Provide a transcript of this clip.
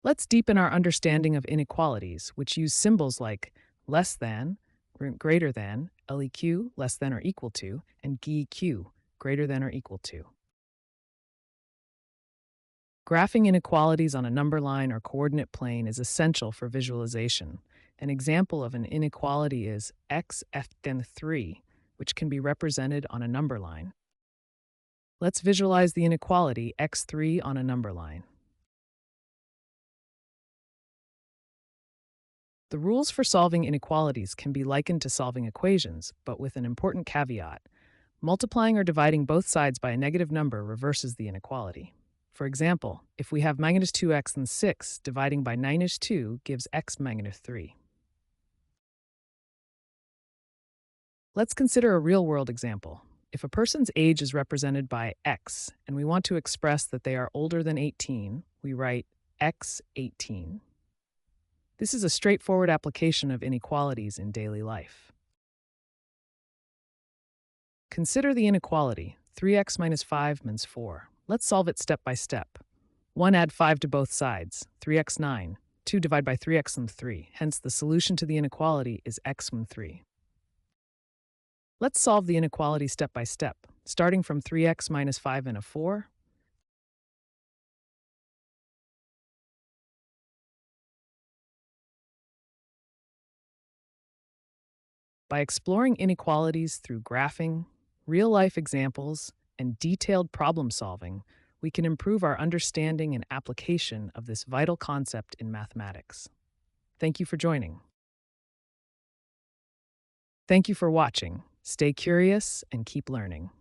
Let's deepen our understanding of inequalities, which use symbols like less than, greater than, LEQ, less than or equal to, and GEQ, greater than or equal to. Graphing inequalities on a number line or coordinate plane is essential for visualization. An example of an inequality is x f than 3, which can be represented on a number line. Let's visualize the inequality x3 on a number line. The rules for solving inequalities can be likened to solving equations, but with an important caveat. Multiplying or dividing both sides by a negative number reverses the inequality. For example, if we have minus 2x and 6, dividing by minus 2 gives x minus 3. Let's consider a real-world example. If a person's age is represented by x, and we want to express that they are older than 18, we write x 18. This is a straightforward application of inequalities in daily life. Consider the inequality, 3x minus 5 means 4. Let's solve it step by step. 1 add 5 to both sides, 3x 9. 2 divide by 3x and 3, hence the solution to the inequality is x and 3. Let's solve the inequality step by step, starting from 3x minus 5 and a 4. By exploring inequalities through graphing, real-life examples, and detailed problem solving, we can improve our understanding and application of this vital concept in mathematics. Thank you for joining. Thank you for watching. Stay curious and keep learning.